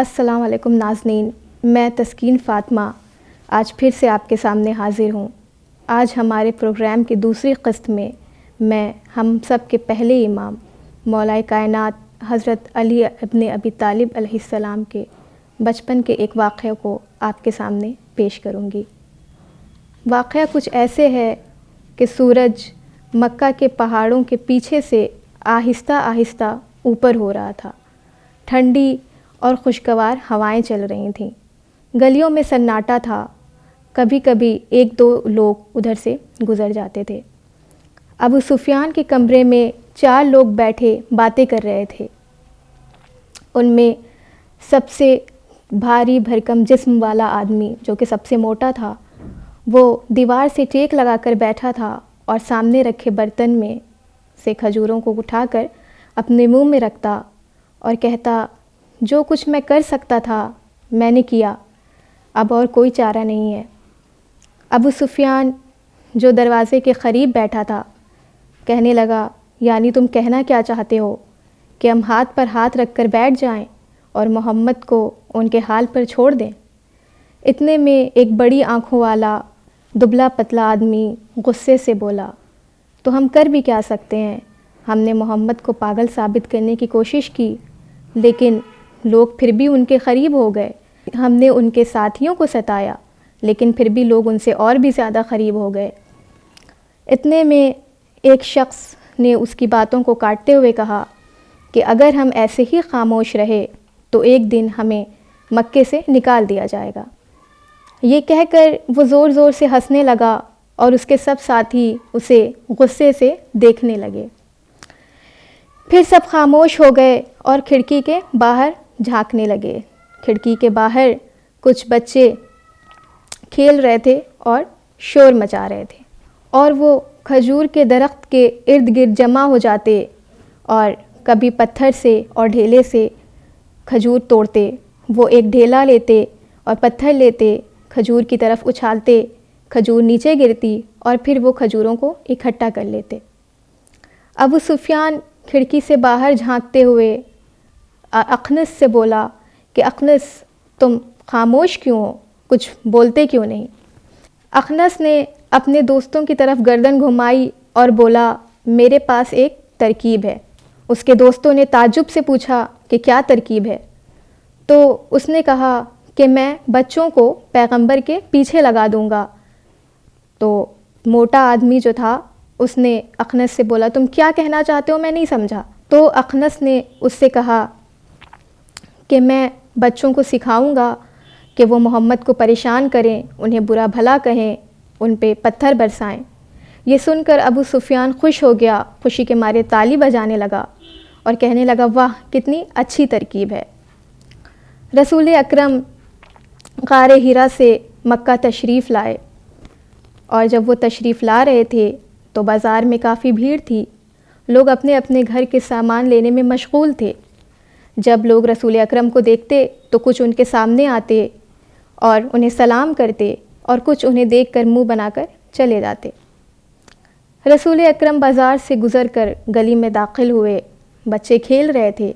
السلام علیکم ناظرین، میں تسکین فاطمہ آج پھر سے آپ کے سامنے حاضر ہوں۔ آج ہمارے پروگرام کی دوسری قسط میں ہم سب کے پہلے امام مولائے کائنات حضرت علی ابن ابی طالب علیہ السلام کے بچپن کے ایک واقعہ کو آپ کے سامنے پیش کروں گی۔ واقعہ کچھ ایسے ہے کہ سورج مکہ کے پہاڑوں کے پیچھے سے آہستہ آہستہ اوپر ہو رہا تھا۔ ٹھنڈی اور خوشگوار ہوائیں چل رہی تھیں، گلیوں میں سناٹا تھا، کبھی کبھی ایک دو لوگ ادھر سے گزر جاتے تھے۔ ابو سفیان کے کمرے میں 4 لوگ بیٹھے باتیں کر رہے تھے۔ ان میں سب سے بھاری بھرکم جسم والا آدمی جو کہ سب سے موٹا تھا، وہ دیوار سے ٹیک لگا کر بیٹھا تھا اور سامنے رکھے برتن میں سے کھجوروں کو اٹھا کر اپنے منہ میں رکھتا اور کہتا، جو کچھ میں کر سکتا تھا میں نے کیا، اب اور کوئی چارہ نہیں ہے۔ ابو سفیان جو دروازے کے قریب بیٹھا تھا کہنے لگا، یعنی تم کہنا کیا چاہتے ہو کہ ہم ہاتھ پر ہاتھ رکھ کر بیٹھ جائیں اور محمد کو ان کے حال پر چھوڑ دیں؟ اتنے میں ایک بڑی آنکھوں والا دبلا پتلا آدمی غصے سے بولا، تو ہم کر بھی کیا سکتے ہیں؟ ہم نے محمد کو پاگل ثابت کرنے کی کوشش کی، لیکن لوگ پھر بھی ان کے قریب ہو گئے۔ ہم نے ان کے ساتھیوں کو ستایا، لیکن پھر بھی لوگ ان سے اور بھی زیادہ قریب ہو گئے۔ اتنے میں ایک شخص نے اس کی باتوں کو کاٹتے ہوئے کہا کہ اگر ہم ایسے ہی خاموش رہے تو ایک دن ہمیں مکے سے نکال دیا جائے گا۔ یہ کہہ کر وہ زور زور سے ہنسنے لگا اور اس کے سب ساتھی اسے غصے سے دیکھنے لگے۔ پھر سب خاموش ہو گئے اور کھڑکی کے باہر جھانکنے لگے۔ کھڑکی کے باہر کچھ بچے کھیل رہے تھے اور شور مچا رہے تھے، اور وہ کھجور کے درخت کے ارد گرد جمع ہو جاتے اور کبھی پتھر سے اور ڈھیلے سے کھجور توڑتے۔ وہ ایک ڈھیلا لیتے اور پتھر لیتے، کھجور کی طرف اچھالتے، کھجور نیچے گرتی اور پھر وہ کھجوروں کو اکٹھا کر لیتے۔ ابو سفیان کھڑکی سے باہر جھانکتے ہوئے اخنس سے بولا کہ اخنس، تم خاموش کیوں ہو؟ کچھ بولتے کیوں نہیں؟ اخنس نے اپنے دوستوں کی طرف گردن گھمائی اور بولا، میرے پاس ایک ترکیب ہے۔ اس کے دوستوں نے تعجب سے پوچھا کہ کیا ترکیب ہے؟ تو اس نے کہا کہ میں بچوں کو پیغمبر کے پیچھے لگا دوں گا۔ تو موٹا آدمی جو تھا اس نے اخنس سے بولا، تم کیا کہنا چاہتے ہو؟ میں نہیں سمجھا۔ تو اخنس نے اس سے کہا کہ میں بچوں کو سکھاؤں گا کہ وہ محمد کو پریشان کریں، انہیں برا بھلا کہیں، ان پہ پتھر برسائیں۔ یہ سن کر ابو سفیان خوش ہو گیا، خوشی کے مارے تالی بجانے لگا اور کہنے لگا، واہ، کتنی اچھی ترکیب ہے۔ رسول اکرم غار حرا سے مکہ تشریف لائے، اور جب وہ تشریف لا رہے تھے تو بازار میں کافی بھیڑ تھی۔ لوگ اپنے اپنے گھر کے سامان لینے میں مشغول تھے۔ جب لوگ رسول اکرم کو دیکھتے تو کچھ ان کے سامنے آتے اور انہیں سلام کرتے، اور کچھ انہیں دیکھ کر منہ بنا کر چلے جاتے۔ رسول اکرم بازار سے گزر کر گلی میں داخل ہوئے۔ بچے کھیل رہے تھے۔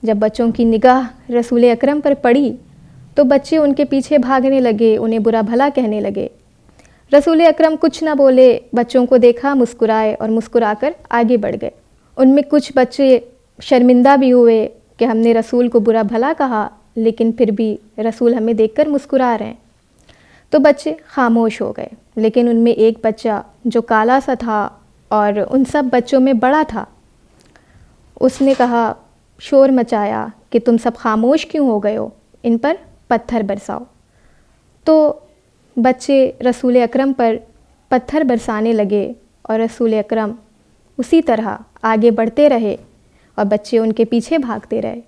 جب بچوں کی نگاہ رسول اکرم پر پڑی تو بچے ان کے پیچھے بھاگنے لگے، انہیں برا بھلا کہنے لگے۔ رسول اکرم کچھ نہ بولے، بچوں کو دیکھا، مسکرائے اور مسکرا کر آگے بڑھ گئے۔ ان میں کچھ بچے شرمندہ بھی ہوئے کہ ہم نے رسول کو برا بھلا کہا، لیکن پھر بھی رسول ہمیں دیکھ کر مسکرا رہے ہیں۔ تو بچے خاموش ہو گئے، لیکن ان میں ایک بچہ جو کالا سا تھا اور ان سب بچوں میں بڑا تھا، اس نے کہا، شور مچایا کہ تم سب خاموش کیوں ہو گئے ہو؟ ان پر پتھر برساؤ۔ تو بچے رسول اکرم پر پتھر برسانے لگے اور رسول اکرم اسی طرح آگے بڑھتے رہے اور بچے ان کے پیچھے بھاگتے رہے،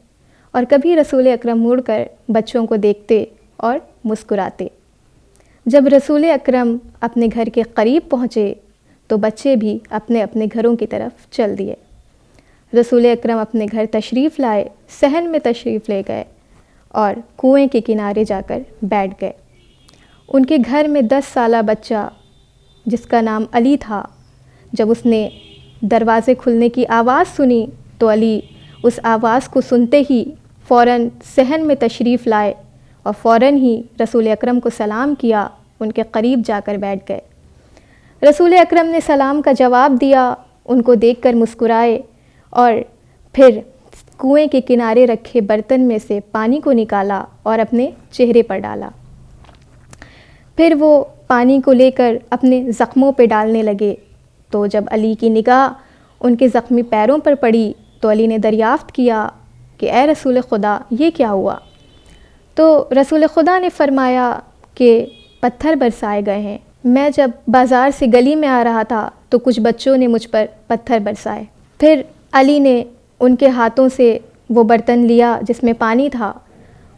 اور کبھی رسول اکرم مڑ کر بچوں کو دیکھتے اور مسکراتے۔ جب رسول اکرم اپنے گھر کے قریب پہنچے تو بچے بھی اپنے اپنے گھروں کی طرف چل دیے۔ رسول اکرم اپنے گھر تشریف لائے، صحن میں تشریف لے گئے اور کنویں کے کنارے جا کر بیٹھ گئے۔ ان کے گھر میں 10 سالہ بچہ جس کا نام علی تھا، جب اس نے دروازے کھلنے کی آواز سنی تو علی اس آواز کو سنتے ہی فوراً صحن میں تشریف لائے اور فوراً ہی رسول اکرم کو سلام کیا، ان کے قریب جا کر بیٹھ گئے۔ رسول اکرم نے سلام کا جواب دیا، ان کو دیکھ کر مسکرائے اور پھر کنویں کے کنارے رکھے برتن میں سے پانی کو نکالا اور اپنے چہرے پر ڈالا۔ پھر وہ پانی کو لے کر اپنے زخموں پہ ڈالنے لگے۔ تو جب علی کی نگاہ ان کے زخمی پیروں پر پڑی تو علی نے دریافت کیا کہ اے رسول خدا، یہ کیا ہوا؟ تو رسول خدا نے فرمایا کہ پتھر برسائے گئے ہیں۔ میں جب بازار سے گلی میں آ رہا تھا تو کچھ بچوں نے مجھ پر پتھر برسائے۔ پھر علی نے ان کے ہاتھوں سے وہ برتن لیا جس میں پانی تھا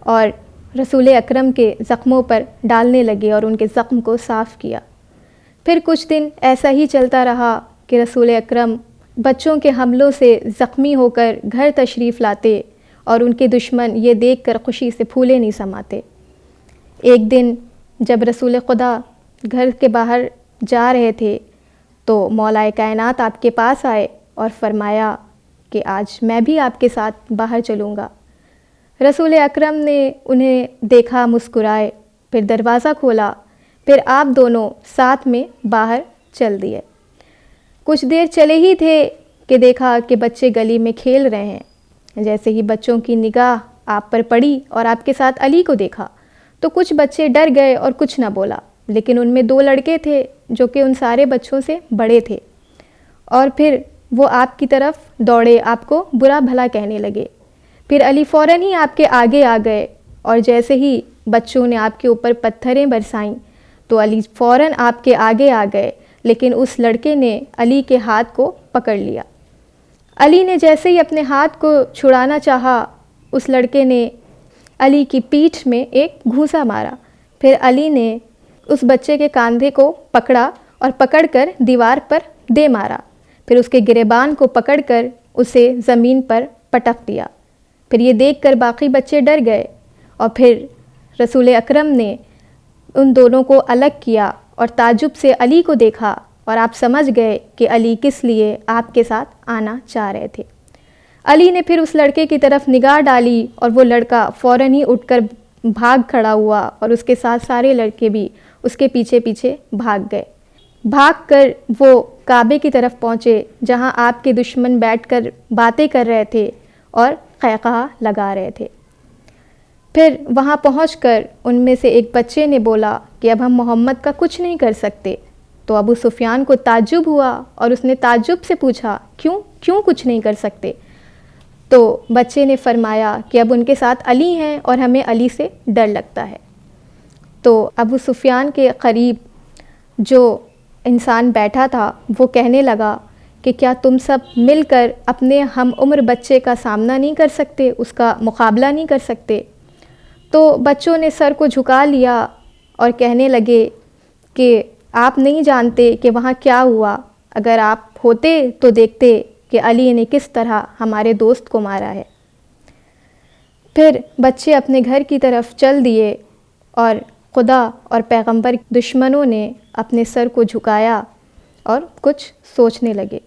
اور رسول اکرم کے زخموں پر ڈالنے لگے اور ان کے زخم کو صاف کیا۔ پھر کچھ دن ایسا ہی چلتا رہا کہ رسول اکرم بچوں کے حملوں سے زخمی ہو کر گھر تشریف لاتے اور ان کے دشمن یہ دیکھ کر خوشی سے پھولے نہیں سماتے۔ ایک دن جب رسول خدا گھر کے باہر جا رہے تھے تو مولا کائنات آپ کے پاس آئے اور فرمایا کہ آج میں بھی آپ کے ساتھ باہر چلوں گا۔ رسول اکرم نے انہیں دیکھا، مسکرائے، پھر دروازہ کھولا، پھر آپ دونوں ساتھ میں باہر چل دیے۔ کچھ دیر چلے ہی تھے کہ دیکھا کہ بچے گلی میں کھیل رہے ہیں۔ جیسے ہی بچوں کی نگاہ آپ پر پڑی اور آپ کے ساتھ علی کو دیکھا تو کچھ بچے ڈر گئے اور کچھ نہ بولا، لیکن ان میں 2 لڑکے تھے جو کہ ان سارے بچوں سے بڑے تھے، اور پھر وہ آپ کی طرف دوڑے، آپ کو برا بھلا کہنے لگے۔ پھر علی فوراً ہی آپ کے آگے آ گئے اور جیسے ہی بچوں نے آپ کے اوپر پتھریں برسائیں تو علی فوراً آپ کے آگے آ گئے، لیکن اس لڑکے نے علی کے ہاتھ کو پکڑ لیا۔ علی نے جیسے ہی اپنے ہاتھ کو چھڑانا چاہا، اس لڑکے نے علی کی پیٹھ میں ایک گھوسا مارا۔ پھر علی نے اس بچے کے کاندھے کو پکڑا اور پکڑ کر دیوار پر دے مارا، پھر اس کے گریبان کو پکڑ کر اسے زمین پر پٹک دیا۔ پھر یہ دیکھ کر باقی بچے ڈر گئے اور پھر رسول اکرم نے ان دونوں کو الگ کیا اور تعجب سے علی کو دیکھا اور آپ سمجھ گئے کہ علی کس لیے آپ کے ساتھ آنا چاہ رہے تھے۔ علی نے پھر اس لڑکے کی طرف نگاہ ڈالی اور وہ لڑکا فوراً ہی اٹھ کر بھاگ کھڑا ہوا اور اس کے ساتھ سارے لڑکے بھی اس کے پیچھے پیچھے بھاگ گئے۔ بھاگ کر وہ کعبے کی طرف پہنچے جہاں آپ کے دشمن بیٹھ کر باتیں کر رہے تھے اور قہقہہ لگا رہے تھے۔ پھر وہاں پہنچ کر ان میں سے ایک بچے نے بولا کہ اب ہم محمد کا کچھ نہیں کر سکتے۔ تو ابو سفیان کو تعجب ہوا اور اس نے تعجب سے پوچھا کیوں کچھ نہیں کر سکتے؟ تو بچے نے فرمایا کہ اب ان کے ساتھ علی ہیں اور ہمیں علی سے ڈر لگتا ہے۔ تو ابو سفیان کے قریب جو انسان بیٹھا تھا وہ کہنے لگا کہ کیا تم سب مل کر اپنے ہم عمر بچے کا سامنا نہیں کر سکتے، اس کا مقابلہ نہیں کر سکتے؟ تو بچوں نے سر کو جھکا لیا اور کہنے لگے کہ آپ نہیں جانتے کہ وہاں کیا ہوا، اگر آپ ہوتے تو دیکھتے کہ علی نے کس طرح ہمارے دوست کو مارا ہے۔ پھر بچے اپنے گھر کی طرف چل دیے اور خدا اور پیغمبر دشمنوں نے اپنے سر کو جھکایا اور کچھ سوچنے لگے۔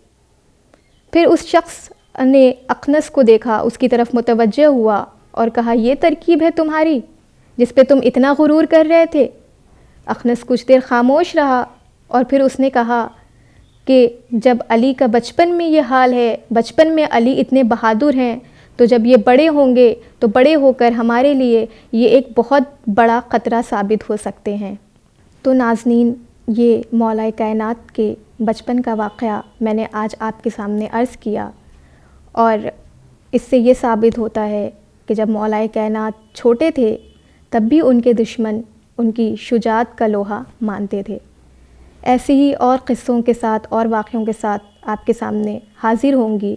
پھر اس شخص نے اخنس کو دیکھا، اس کی طرف متوجہ ہوا اور کہا یہ ترکیب ہے تمہاری جس پہ تم اتنا غرور کر رہے تھے؟ اخنس کچھ دیر خاموش رہا اور پھر اس نے کہا کہ جب علی کا بچپن میں یہ حال ہے، بچپن میں علی اتنے بہادر ہیں، تو جب یہ بڑے ہوں گے تو بڑے ہو کر ہمارے لیے یہ ایک بہت بڑا خطرہ ثابت ہو سکتے ہیں۔ تو ناظرین، یہ مولا کائنات کے بچپن کا واقعہ میں نے آج آپ کے سامنے عرض کیا، اور اس سے یہ ثابت ہوتا ہے کہ جب مولا کائنات چھوٹے تھے تب بھی ان کے دشمن ان کی شجاعت کا لوہا مانتے تھے۔ ایسے ہی اور قصوں کے ساتھ اور واقعوں کے ساتھ آپ کے سامنے حاضر ہوں گی۔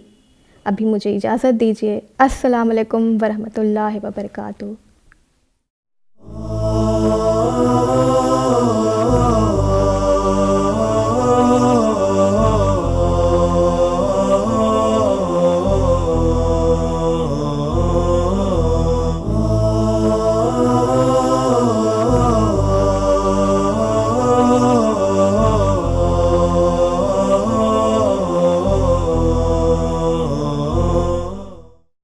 ابھی مجھے اجازت دیجیے۔ السلام علیکم ورحمۃ اللہ وبرکاتہ۔